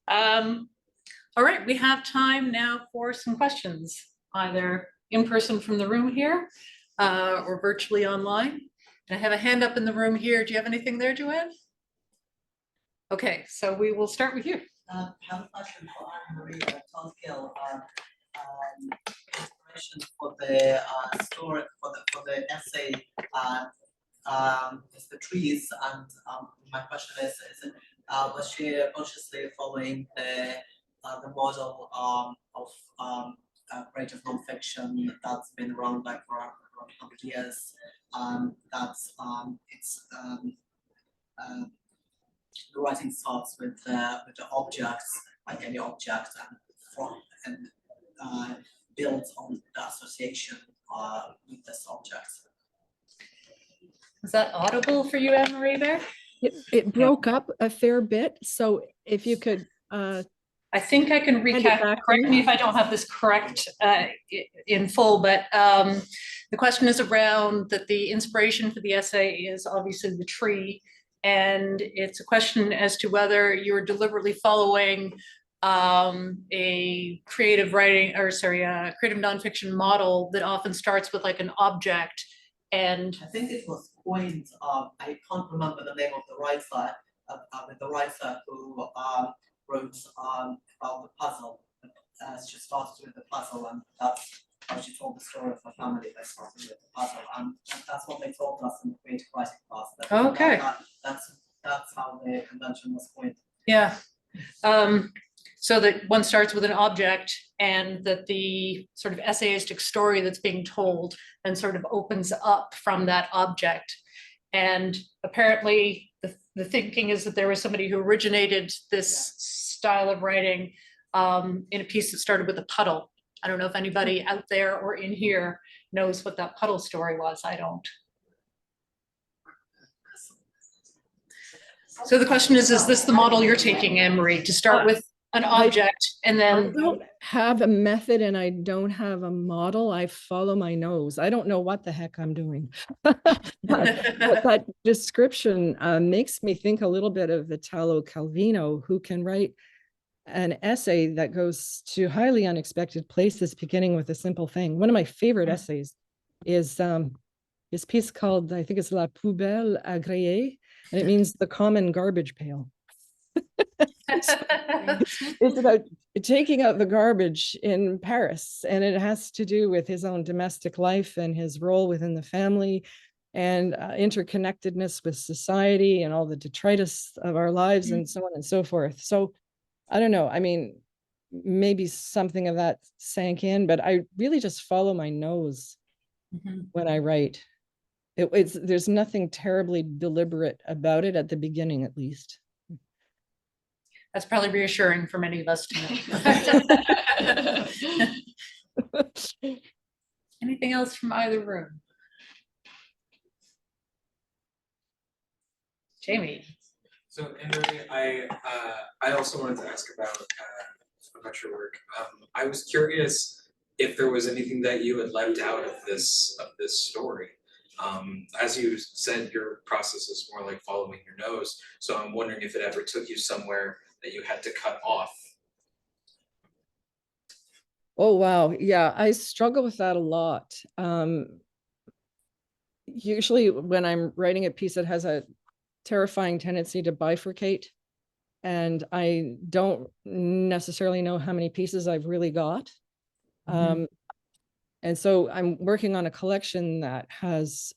All right, we have time now for some questions, either in person from the room here or virtually online. And I have a hand up in the room here. Do you have anything there, Joanne? Okay, so we will start with you. I have a question for Marie Todkill. Inspiration for the story for the essay is the trees, and my question is was she consciously following the model of creative nonfiction that's been around like for around 100 years? That's the writing starts with the objects, like any object, and builds on the association with this object. Is that audible for you, Anne-Marie, there? It broke up a fair bit, so if you could I think I can recap. Correct me if I don't have this correct in full, but the question is around that the inspiration for the essay is obviously the tree, and it's a question as to whether you're deliberately following a creative writing, or sorry, a creative nonfiction model that often starts with like an object. And I think it was coined. I can't remember the name of the writer. The writer who wrote about the puzzle. She started with the puzzle, and that's how she told the story of her family. They started with the puzzle, and that's what they taught us in the creative writing class. Okay, that's how the convention was coined. Yeah. So that one starts with an object, and that the sort of essayistic story that's being told then sort of opens up from that object. And apparently the thinking is that there was somebody who originated this style of writing in a piece that started with a puddle. I don't know if anybody out there or in here knows what that puddle story was. I don't. So the question is this the model you're taking, Anne-Marie, to start with an object and then— I don't have a method and I don't have a model. I follow my nose. I don't know what the heck I'm doing. but that description makes me think a little bit of Italo Calvino, who can write an essay that goes to highly unexpected places, beginning with a simple thing. One of my favorite essays is his piece called, I think it's La Poubelle Agréée, and it means the common garbage pail. It's about taking out the garbage in Paris, and it has to do with his own domestic life and his role within the family, and interconnectedness with society and all the detritus of our lives, and so on and so forth. So I don't know, I mean, maybe something of that sank in, but I really just follow my nose when I write. There's nothing terribly deliberate about it, at the beginning at least. That's probably reassuring for many of us to know. Anything else from either room? Jamie. So, Anne-Marie, I also wanted to ask about your work. I was curious if there was anything that you had left out of this story. As you said, your process is more like following your nose. So I'm wondering if it ever took you somewhere that you had to cut off. Oh, wow. Yeah, I struggle with that a lot. Usually when I'm writing a piece that has a terrifying tendency to bifurcate, and I don't necessarily know how many pieces I've really got. And so I'm working on a collection that has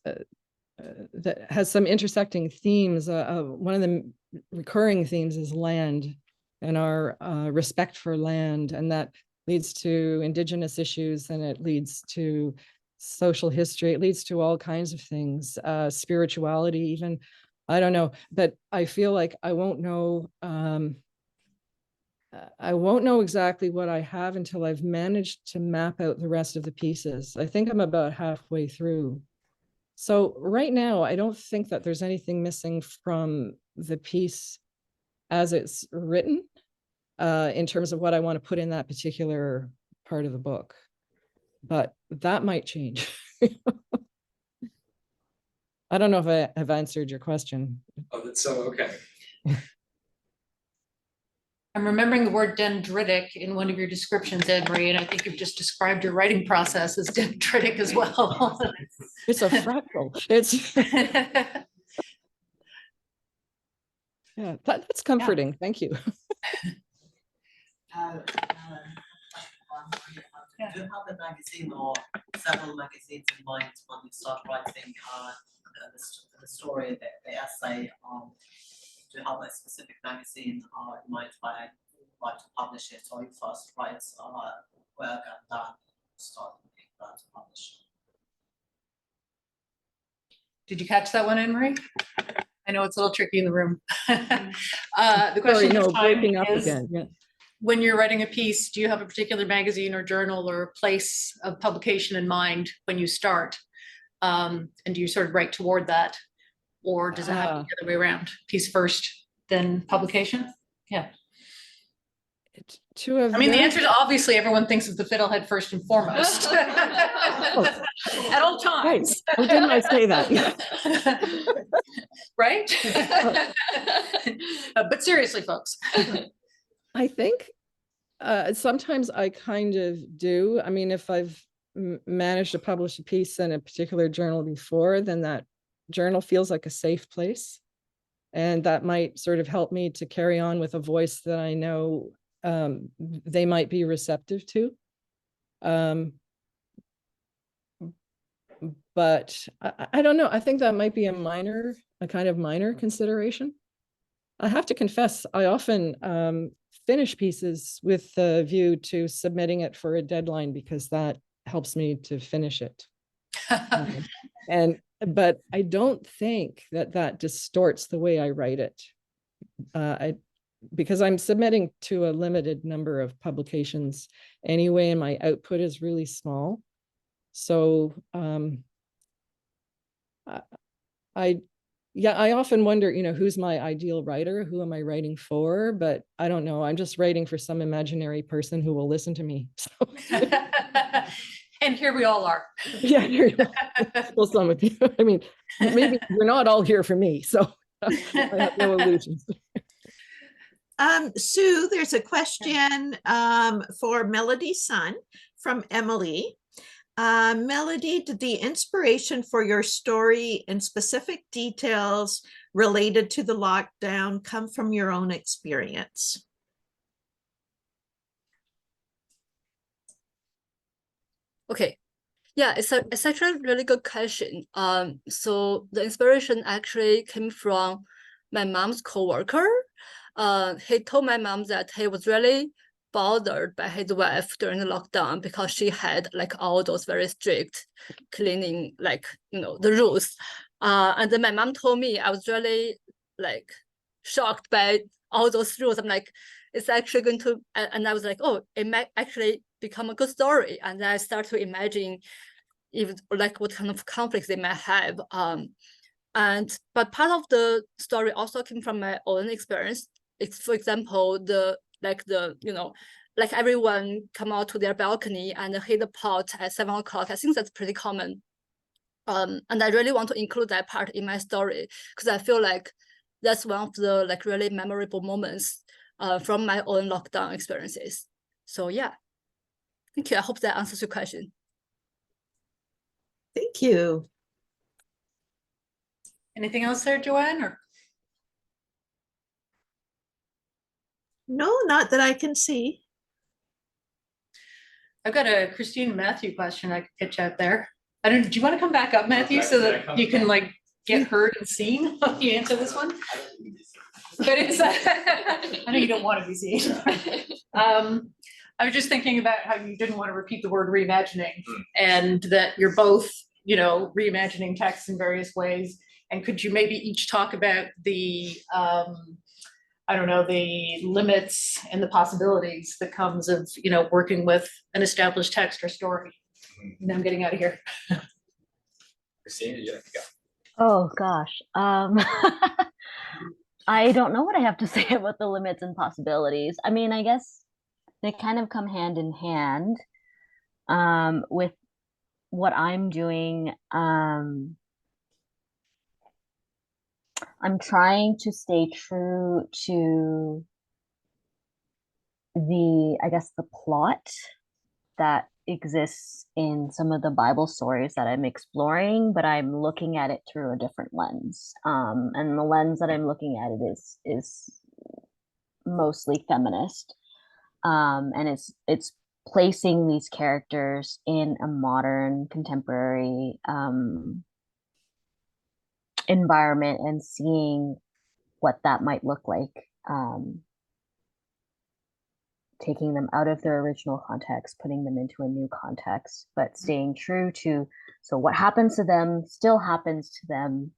some intersecting themes. One of the recurring themes is land and our respect for land, and that leads to Indigenous issues, and it leads to social history. It leads to all kinds of things, spirituality even. I don't know, but I feel like I won't know exactly what I have until I've managed to map out the rest of the pieces. I think I'm about halfway through. So right now, I don't think that there's anything missing from the piece as it's written, in terms of what I want to put in that particular part of the book. But that might change. I don't know if I have answered your question. Oh, that's so okay. I'm remembering the word dendritic in one of your descriptions, Anne-Marie, and I think you've just described your writing process as dendritic as well. It's a fractal. It's yeah, that's comforting. Thank you. Do you have a magazine or several magazines in mind when you start writing the story, the essay? Do you have a specific magazine in mind where you would like to publish it, or you first write work and then start looking at to publish? Did you catch that one, Anne-Marie? I know it's a little tricky in the room. The Sorry, question no, this time breaking up is, again. Yeah. when you're writing a piece, do you have a particular magazine or journal or place of publication in mind when you start? And do you sort of write toward that? Or does it happen the other way around? Piece first, then publication? Yeah. To a I mean, the very- answer is obviously everyone thinks of the Fiddlehead first and foremost. At all times. Oh, didn't I say that? Right? But seriously, folks. I think sometimes I kind of do. I mean, if I've managed to publish a piece in a particular journal before, then that journal feels like a safe place. And that might sort of help me to carry on with a voice that I know they might be receptive to. But I don't know. I think that might be a kind of minor consideration. I have to confess, I often finish pieces with a view to submitting it for a deadline because that helps me to finish it. But I don't think that distorts the way I write it. Because I'm submitting to a limited number of publications anyway, and my output is really small. So I often wonder, who's my ideal writer? Who am I writing for? But I don't know. I'm just writing for some imaginary person who will listen to me. So. And here we all are. Yeah, here you are. Well, some of you. I mean, maybe we're not all here for me. So I have no illusions. Sue, there's a question for Melody's son from Emily. Melody, did the inspiration for your story and specific details related to the lockdown come from your own experience? Okay. Yeah, it's actually a really good question. So the inspiration actually came from my mom's coworker. He told my mom that he was really bothered by his wife during the lockdown because she had like all those very strict cleaning, like, the rules. And then my mom told me, I was really like shocked by all those rules. I'm like, it's actually going to, and I was like, oh, it might actually become a good story. And then I start to imagine even like what kind of conflicts they might have. But part of the story also came from my own experience. It's, for example, like everyone come out to their balcony and hit the pot at 7 o'clock. I think that's pretty common. And I really want to include that part in my story because I feel like that's one of the like really memorable moments from my own lockdown experiences. So yeah, thank you. I hope that answers your question. Thank you. Anything else there, Joanne? Or No, not that I can see. I've got a Christine Matthew question I could pitch out there. Do you want to come back up, Matthew, so that you can like get heard and seen when you answer this one? But it's I know you don't want to be seen. I was just thinking about how you didn't want to repeat the word reimagining, and that you're both, reimagining text in various ways. And could you maybe each talk about the the limits and the possibilities that comes of, working with an established text or story. And I'm getting out of here. Christine, you have to go. Oh gosh. I don't know what I have to say about the limits and possibilities. I mean, I guess they kind of come hand in hand with what I'm doing. I'm trying to stay true to I guess the plot that exists in some of the Bible stories that I'm exploring, but I'm looking at it through a different lens. And the lens that I'm looking at it is mostly feminist. And it's placing these characters in a modern, contemporary environment and seeing what that might look like. Taking them out of their original context, putting them into a new context, but staying true to, so what happens to them still happens to them,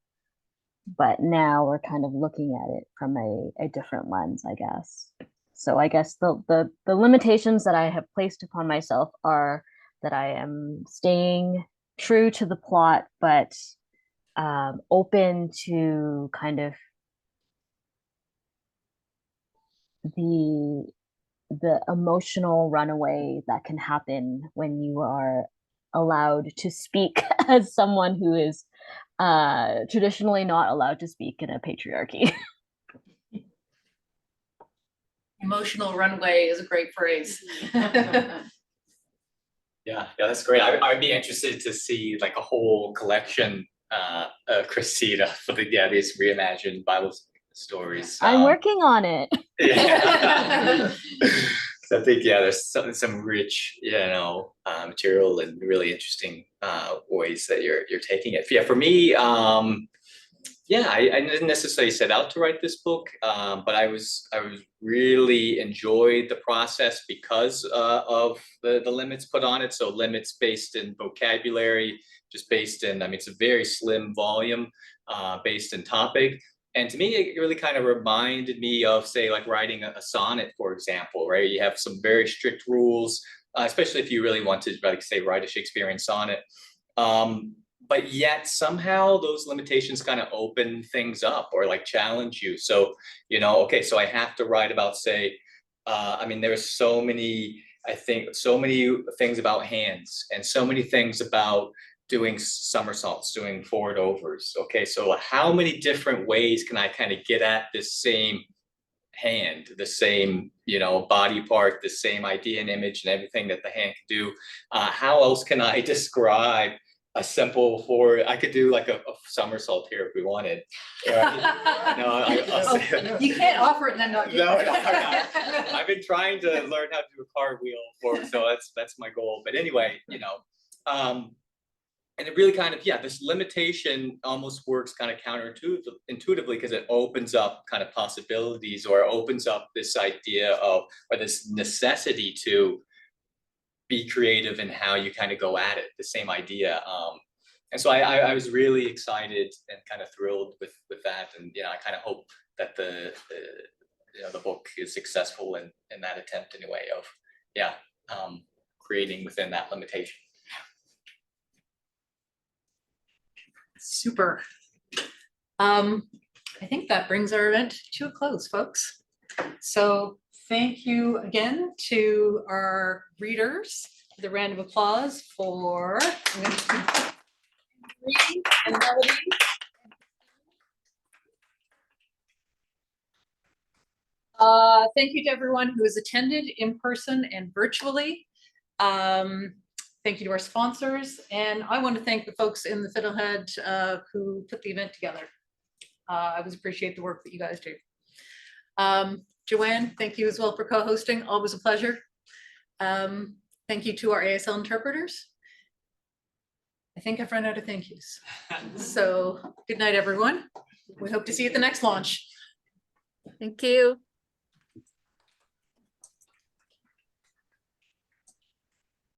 but now we're kind of looking at it from a different lens, I guess. So I guess the limitations that I have placed upon myself are that I am staying true to the plot, but open to kind of the emotional runaway that can happen when you are allowed to speak as someone who is traditionally not allowed to speak in a patriarchy. Emotional runway is a great phrase. Yeah, that's great. I'd be interested to see like a whole collection, Christina, for these reimagined Bible stories. I'm working on it. Yeah. So I think there's some rich, material and really interesting ways that you're taking it. Yeah, for me, I didn't necessarily set out to write this book, but I was really enjoyed the process because of the limits put on it. So limits based in vocabulary, just based in, it's a very slim volume, based in topic. And to me, it really kind of reminded me of, say, like writing a sonnet, for example, right? You have some very strict rules, especially if you really want to, like, say, write a Shakespearean sonnet. But yet somehow those limitations kind of open things up or like challenge you. So, okay, so I have to write about, say, there's so many things about hands and so many things about doing somersaults, doing forward overs. Okay, so how many different ways can I kind of get at this same hand, the same, body part, the same idea and image and everything that the hand can do? How else can I describe a simple forward? I could do like a somersault here if we wanted. Right? No, I'll say You can't offer it and then not do it. No. I've been trying to learn how to do a cartwheel so that's my goal. But anyway, and it really kind of, this limitation almost works kind of counterintuitively because it opens up kind of possibilities or opens up this idea of, or this necessity to be creative in how you kind of go at it, the same idea. And so I was really excited and kind of thrilled with that. And, I kind of hope that the book is successful in that attempt anyway of, creating within that limitation. Super. I think that brings our event to a close, folks. So thank you again to our readers. The round of applause for Marie and Melody. Thank you to everyone who has attended in person and virtually. Thank you to our sponsors, and I want to thank the folks in the Fiddlehead who put the event together. I always appreciate the work that you guys do. Joanne, thank you as well for co-hosting. Always a pleasure. Thank you to our ASL interpreters. I think I've run out of thank yous. So good night, everyone. We hope to see you at the next launch. Thank you.